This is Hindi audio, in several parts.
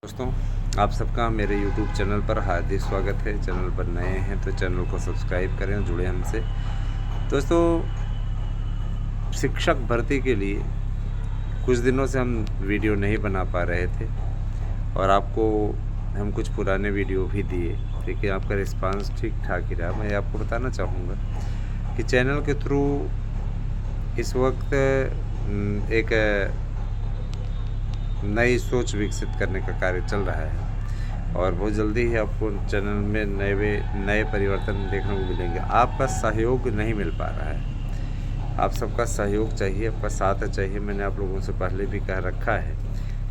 दोस्तों, आप सबका मेरे YouTube चैनल पर हार्दिक स्वागत है। चैनल पर नए हैं तो चैनल को सब्सक्राइब करें और जुड़े हमसे। दोस्तों, शिक्षक भर्ती के लिए कुछ दिनों से हम वीडियो नहीं बना पा रहे थे और आपको हम कुछ पुराने वीडियो भी दिए, लेकिन आपका रिस्पांस ठीक ठाक ही रहा। मैं आपको बताना चाहूँगा कि चैनल के थ्रू इस वक्त एक नई सोच विकसित करने का कार्य चल रहा है और बहुत जल्दी ही आपको चैनल में नए परिवर्तन देखने को मिलेंगे। आपका सहयोग नहीं मिल पा रहा है, आप सबका सहयोग चाहिए, आपका साथ चाहिए। मैंने आप लोगों से पहले भी कह रखा है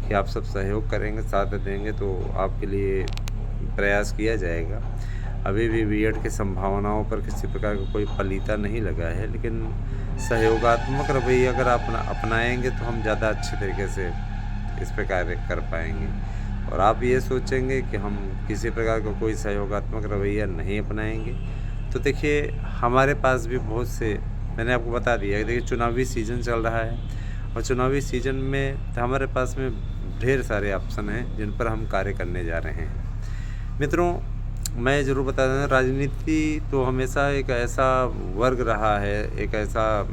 कि आप सब सहयोग करेंगे, साथ देंगे तो आपके लिए प्रयास किया जाएगा। अभी भी बीएड की संभावनाओं पर किसी प्रकार का कोई पलीता नहीं लगा है, लेकिन सहयोगात्मक रवैया अगर आप अपनाएंगे तो हम ज़्यादा अच्छे तरीके से इस पर कार्य कर पाएंगे। और आप ये सोचेंगे कि हम किसी प्रकार का कोई सहयोगात्मक रवैया नहीं अपनाएंगे तो देखिए, हमारे पास भी बहुत से, मैंने आपको बता दिया कि देखिए चुनावी सीज़न चल रहा है और चुनावी सीज़न में हमारे पास में ढेर सारे ऑप्शन हैं जिन पर हम कार्य करने जा रहे हैं। मित्रों, मैं ज़रूर बता दें, राजनीति तो हमेशा एक ऐसा वर्ग रहा है, एक ऐसा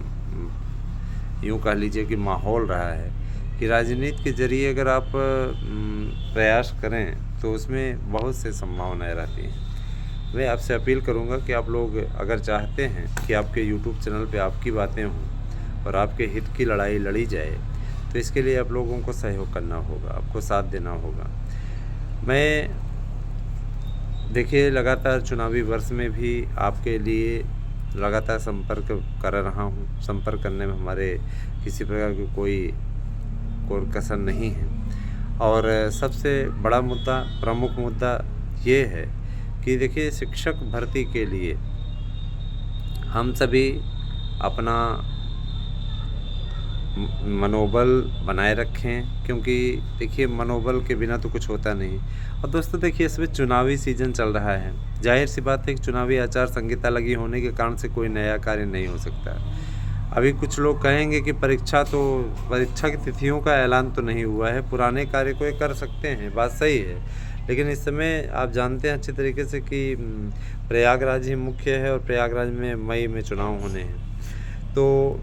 यूँ कह लीजिए कि माहौल रहा है कि राजनीति के ज़रिए अगर आप प्रयास करें तो उसमें बहुत से संभावनाएं रहती हैं। मैं आपसे अपील करूंगा कि आप लोग अगर चाहते हैं कि आपके YouTube चैनल पे आपकी बातें हों और आपके हित की लड़ाई लड़ी जाए, तो इसके लिए आप लोगों को सहयोग करना होगा, आपको साथ देना होगा। मैं देखिए लगातार चुनावी वर्ष में भी आपके लिए लगातार संपर्क कर रहा हूँ। संपर्क करने में हमारे किसी प्रकार की कोई कसर नहीं है। और सबसे बड़ा मुद्दा, प्रमुख मुद्दा ये है कि देखिए, शिक्षक भर्ती के लिए हम सभी अपना मनोबल बनाए रखें, क्योंकि देखिए मनोबल के बिना तो कुछ होता नहीं। और दोस्तों देखिए, इसमें चुनावी सीज़न चल रहा है, जाहिर सी बात है कि चुनावी आचार संहिता लगी होने के कारण से कोई नया कार्य नहीं हो सकता। अभी कुछ लोग कहेंगे कि परीक्षा की तिथियों का ऐलान तो नहीं हुआ है, पुराने कार्य को ये कर सकते हैं, बात सही है। लेकिन इस समय आप जानते हैं अच्छे तरीके से कि प्रयागराज ही मुख्य है और प्रयागराज में मई में चुनाव होने हैं, तो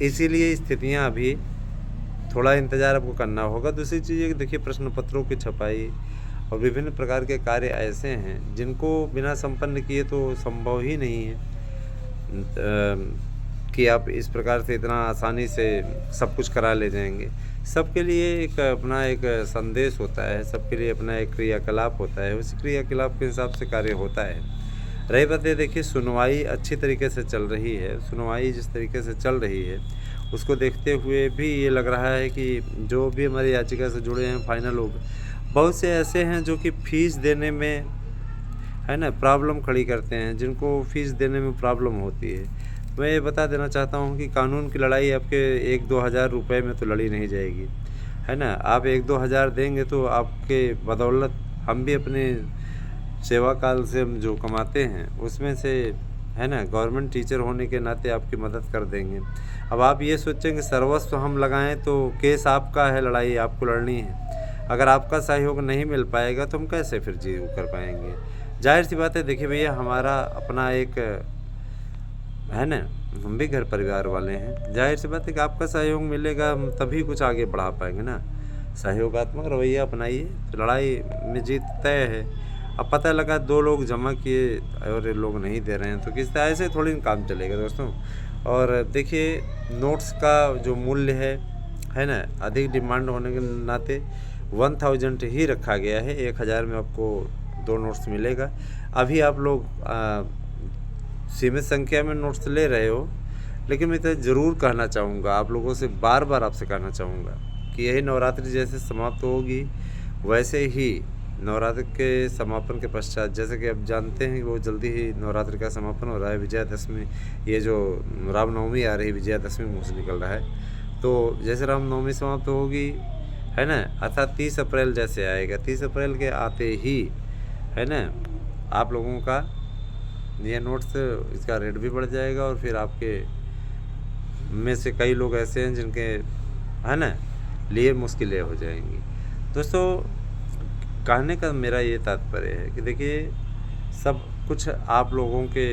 इसीलिए स्थितियां अभी थोड़ा इंतज़ार आपको करना होगा। दूसरी चीज़ है कि देखिए, प्रश्न पत्रों की छपाई और विभिन्न प्रकार के कार्य ऐसे हैं जिनको बिना संपन्न किए तो संभव ही नहीं है कि आप इस प्रकार से इतना आसानी से सब कुछ करा ले जाएंगे। सबके लिए एक अपना एक संदेश होता है, सबके लिए अपना एक क्रियाकलाप होता है, उस क्रियाकलाप के हिसाब से कार्य होता है। रही बात है, देखिए सुनवाई अच्छी तरीके से चल रही है। सुनवाई जिस तरीके से चल रही है उसको देखते हुए भी ये लग रहा है कि जो भी हमारी याचिका से जुड़े हैं फाइनल हो गए। बहुत से ऐसे हैं जो कि फ़ीस देने में, है ना, प्रॉब्लम खड़ी करते हैं, जिनको फ़ीस देने में प्रॉब्लम होती है। मैं ये बता देना चाहता हूँ कि कानून की लड़ाई आपके 1-2 हज़ार रुपये में तो लड़ी नहीं जाएगी, है ना। आप 1-2 हज़ार देंगे तो आपके बदौलत हम भी अपने सेवा काल से हम जो कमाते हैं उसमें से, है ना, गवर्नमेंट टीचर होने के नाते आपकी मदद कर देंगे। अब आप ये सोचेंगे सर्वस्व हम लगाएं तो केस आपका है, लड़ाई आपको लड़नी है। अगर आपका सहयोग नहीं मिल पाएगा तो हम कैसे फिर जी कर पाएंगे। जाहिर सी बात है, देखिए भैया, हमारा अपना एक, है ना, हम भी घर परिवार वाले हैं। जाहिर सी बात है कि आपका सहयोग मिलेगा, हम तभी कुछ आगे बढ़ा पाएंगे ना। सहयोगात्मक रवैया अपनाइए तो लड़ाई में जीत तय है। अब पता लगा 2 लोग जमा किए और ये लोग नहीं दे रहे हैं तो किस तरह से थोड़ी काम चलेगा दोस्तों। और देखिए, नोट्स का जो मूल्य है ना, अधिक डिमांड होने के नाते 1000 ही रखा गया है। 1000 में आपको 2 नोट्स मिलेगा। अभी आप लोग सीमित संख्या में नोट्स ले रहे हो, लेकिन मैं तो ज़रूर कहना चाहूँगा, आप लोगों से बार बार आपसे कहना चाहूँगा कि यही नवरात्रि जैसे समाप्त होगी, वैसे ही नवरात्रि के समापन के पश्चात, जैसे कि आप जानते हैं कि वो जल्दी ही नवरात्रि का समापन हो रहा है, विजयादशमी, ये जो रामनवमी आ रही है, विजयादशमी मुँह से निकल रहा है। तो जैसे रामनवमी समाप्त होगी, है ना, अर्थात 30 अप्रैल जैसे आएगा, 30 अप्रैल के आते ही, है ना, आप लोगों का ये नोट्स, इसका रेट भी बढ़ जाएगा और फिर आपके में से कई लोग ऐसे हैं जिनके, है ना, लिए मुश्किलें हो जाएंगी। दोस्तों, कहने का मेरा ये तात्पर्य है कि देखिए सब कुछ आप लोगों के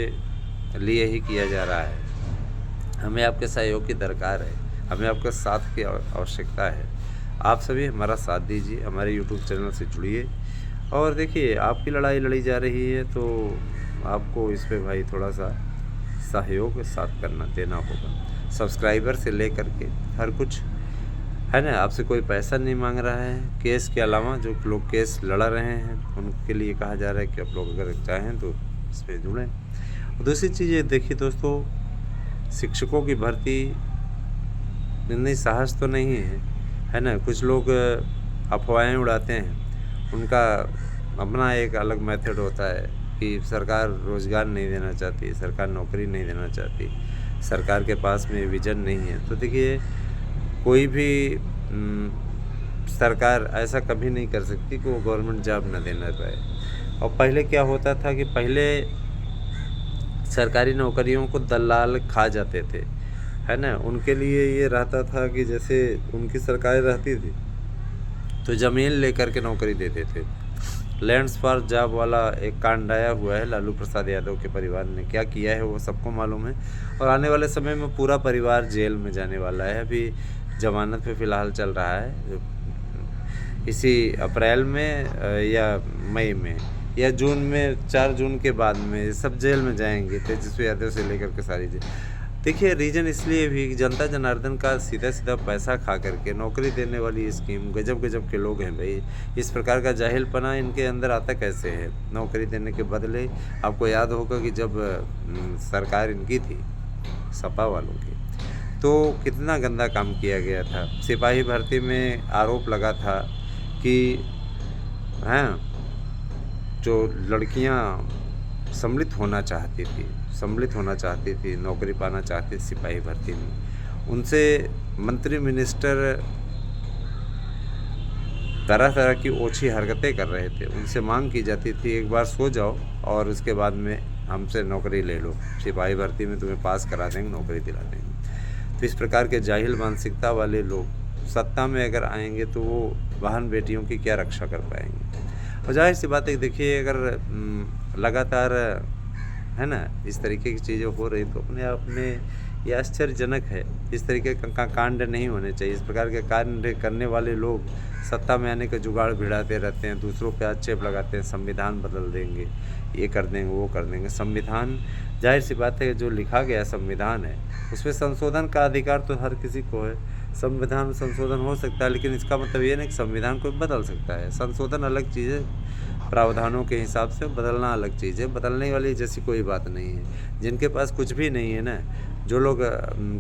लिए ही किया जा रहा है। हमें आपके सहयोग की दरकार है, हमें आपके साथ की आवश्यकता है। आप सभी हमारा साथ दीजिए, हमारे यूट्यूब चैनल से जुड़िए और देखिए आपकी लड़ाई लड़ी जा रही है तो आपको इस पे भाई थोड़ा सा सहयोग साथ करना देना होगा। सब्सक्राइबर से लेकर के हर कुछ है ना, आपसे कोई पैसा नहीं मांग रहा है। केस के अलावा जो लोग केस लड़ा रहे हैं उनके लिए कहा जा रहा है कि आप लोग अगर चाहें तो इस पर जुड़ें। और दूसरी चीज़ ये देखिए दोस्तों, शिक्षकों की भर्ती इतनी साहस तो नहीं है ना। कुछ लोग अफवाहें उड़ाते हैं, उनका अपना एक अलग मेथड होता है कि सरकार रोज़गार नहीं देना चाहती, सरकार नौकरी नहीं देना चाहती, सरकार के पास में विजन नहीं है। तो देखिए कोई भी सरकार ऐसा कभी नहीं कर सकती कि वो गवर्नमेंट जॉब न देना पाए। और पहले क्या होता था कि पहले सरकारी नौकरियों को दलाल खा जाते थे, है ना। उनके लिए ये रहता था कि जैसे उनकी सरकार रहती थी तो ज़मीन लेकर के नौकरी देते थे। लैंड्स फॉर जॉब वाला एक कांड आया हुआ है, लालू प्रसाद यादव के परिवार ने क्या किया है वो सबको मालूम है। और आने वाले समय में पूरा परिवार जेल में जाने वाला है। अभी जमानत पे फ़िलहाल चल रहा है, इसी अप्रैल में या मई में या जून में, 4 जून के बाद में सब जेल में जाएंगे, तेजस्वी यादव से लेकर के सारी देखिए रीज़न इसलिए भी कि जनता जनार्दन का सीधा सीधा पैसा खा करके नौकरी देने वाली स्कीम, गजब गजब के लोग हैं भाई। इस प्रकार का जाहिलपना इनके अंदर आता कैसे है? नौकरी देने के बदले आपको याद होगा कि जब सरकार इनकी थी सपा वालों की, तो कितना गंदा काम किया गया था। सिपाही भर्ती में आरोप लगा था कि हैं जो लड़कियां सम्मिलित होना चाहती थी, नौकरी पाना चाहती थी सिपाही भर्ती में, उनसे मंत्री मिनिस्टर तरह तरह की ओछी हरकतें कर रहे थे। उनसे मांग की जाती थी एक बार सो जाओ और उसके बाद में हमसे नौकरी ले लो, सिपाही भर्ती में तुम्हें पास करा देंगे, नौकरी दिला देंगे। तो इस प्रकार के जाहिल मानसिकता वाले लोग सत्ता में अगर आएंगे तो वो बहन बेटियों की क्या रक्षा कर पाएंगे। और जाहिर सी बात है, देखिए अगर लगातार है ना इस तरीके की चीज़ें हो रही तो अपने आप में ये आश्चर्यजनक है। इस तरीके का कांड नहीं होने चाहिए। इस प्रकार के कांड करने वाले लोग सत्ता में आने का जुगाड़ भिड़ाते रहते हैं, दूसरों पे आक्षेप लगाते हैं, संविधान बदल देंगे, ये कर देंगे, वो कर देंगे। संविधान, जाहिर सी बात है, जो लिखा गया संविधान है उसमें संशोधन का अधिकार तो हर किसी को है। संविधान में संशोधन हो सकता है, लेकिन इसका मतलब ये नहीं कि संविधान को बदल सकता है। संशोधन अलग चीज़ है, प्रावधानों के हिसाब से बदलना अलग चीज़ है। बदलने वाली जैसी कोई बात नहीं है। जिनके पास कुछ भी नहीं है ना, जो लोग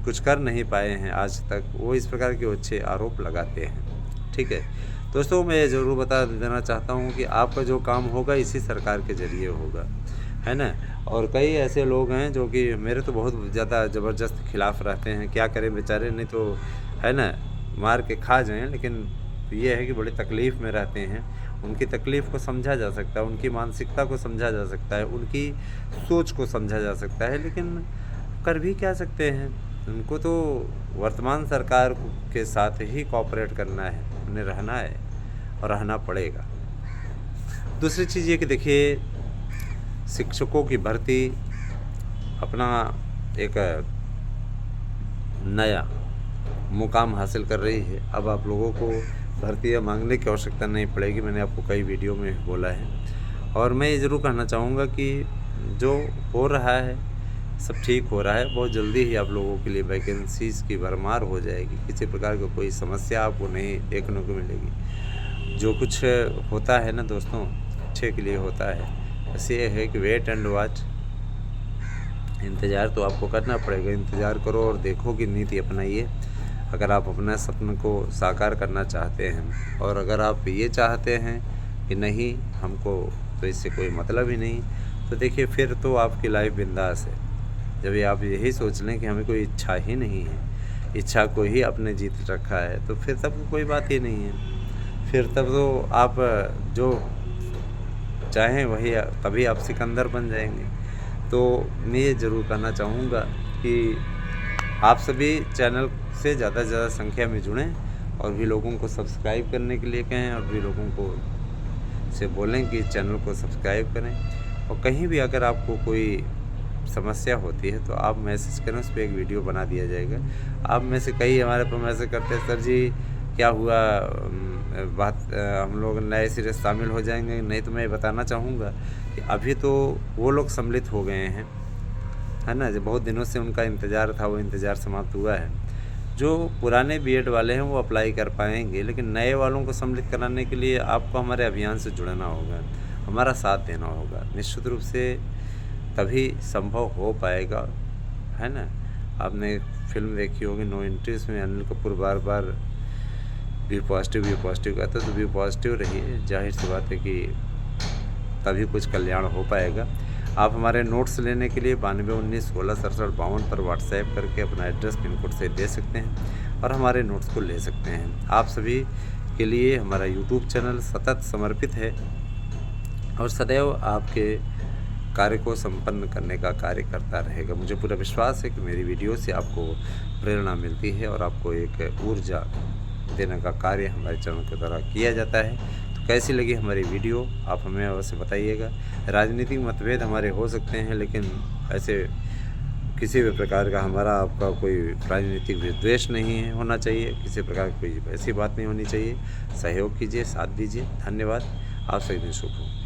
कुछ कर नहीं पाए हैं आज तक, वो इस प्रकार के अच्छे आरोप लगाते हैं। ठीक है दोस्तों, मैं ज़रूर बता देना चाहता हूँ कि आपका जो काम होगा इसी सरकार के ज़रिए होगा, है ना। और कई ऐसे लोग हैं जो कि मेरे तो बहुत ज़्यादा ज़बरदस्त खिलाफ़ रहते हैं। क्या करें बेचारे, नहीं तो है ना मार के खा जाएं। लेकिन ये है कि बड़ी तकलीफ़ में रहते हैं। उनकी तकलीफ़ को समझा जा सकता है, उनकी मानसिकता को समझा जा सकता है, उनकी सोच को समझा जा सकता है, लेकिन कर भी क्या सकते हैं। उनको तो वर्तमान सरकार के साथ ही कोऑपरेट करना है, उन्हें रहना है और रहना पड़ेगा। दूसरी चीज़ ये कि देखिए शिक्षकों की भर्ती अपना एक नया मुकाम हासिल कर रही है। अब आप लोगों को भर्तियाँ मांगने की आवश्यकता नहीं पड़ेगी। मैंने आपको कई वीडियो में बोला है। और मैं ये ज़रूर कहना चाहूँगा कि जो हो रहा है सब ठीक हो रहा है। बहुत जल्दी ही आप लोगों के लिए वैकेंसीज़ की भरमार हो जाएगी। किसी प्रकार का कोई समस्या आपको नहीं देखने को मिलेगी। जो कुछ होता है ना दोस्तों, अच्छे के लिए होता है। बस ये है कि वेट एंड वॉच, इंतज़ार तो आपको करना पड़ेगा। इंतज़ार करो और देखो कि नीति अपनाइए। अगर आप अपना सपने को साकार करना चाहते हैं और अगर आप ये चाहते हैं कि नहीं हमको तो इससे कोई मतलब ही नहीं, तो देखिए फिर तो आपकी लाइफ बिंदास है। जब ये आप यही सोच लें कि हमें कोई इच्छा ही नहीं है, इच्छा को ही आपने जीत रखा है, तो फिर तब कोई बात ही नहीं है। फिर तब तो आप जो चाहें वही, तभी आप सिकंदर बन जाएंगे। तो मैं ये ज़रूर कहना चाहूँगा कि आप सभी चैनल से ज़्यादा से ज़्यादा संख्या में जुड़ें और भी लोगों को सब्सक्राइब करने के लिए कहें और भी लोगों को से बोलें कि चैनल को सब्सक्राइब करें। और कहीं भी अगर आपको कोई समस्या होती है तो आप मैसेज करें, उस पर एक वीडियो बना दिया जाएगा। आप में से कई हमारे पर मैसेज करते हैं, सर जी क्या हुआ, हम लोग नए सिरे से शामिल हो जाएंगे? नहीं, तो मैं बताना चाहूँगा कि अभी तो वो लोग सम्मिलित हो गए हैं, है ना। जो बहुत दिनों से उनका इंतज़ार था, वो इंतज़ार समाप्त हुआ है। जो पुराने बीएड वाले हैं वो अप्लाई कर पाएंगे, लेकिन नए वालों को सम्मिलित कराने के लिए आपको हमारे अभियान से जुड़ना होगा, हमारा साथ देना होगा। निश्चित रूप से तभी संभव हो पाएगा, है ना। आपने फिल्म देखी होगी नो एंट्री, उसमें अनिल कपूर बार बार बी पॉजिटिव कहता है, तो बी पॉजिटिव रहिए। जाहिर सी बात है कि तभी कुछ कल्याण हो पाएगा। आप हमारे नोट्स लेने के लिए 9219166752 पर व्हाट्सएप करके अपना एड्रेस पिन कोड से दे सकते हैं और हमारे नोट्स को ले सकते हैं। आप सभी के लिए हमारा यूट्यूब चैनल सतत समर्पित है और सदैव आपके कार्य को संपन्न करने का कार्य करता रहेगा। मुझे पूरा विश्वास है कि मेरी वीडियो से आपको प्रेरणा मिलती है और आपको एक ऊर्जा देने का कार्य हमारे चैनल के द्वारा किया जाता है। तो कैसी लगी हमारी वीडियो आप हमें अवश्य बताइएगा। राजनीतिक मतभेद हमारे हो सकते हैं, लेकिन ऐसे किसी भी प्रकार का हमारा आपका कोई राजनीतिक विद्वेष नहीं है होना चाहिए, किसी प्रकार की कोई ऐसी बात नहीं होनी चाहिए। सहयोग कीजिए, साथ दीजिए। धन्यवाद। आप सभी दिन शुभ हो।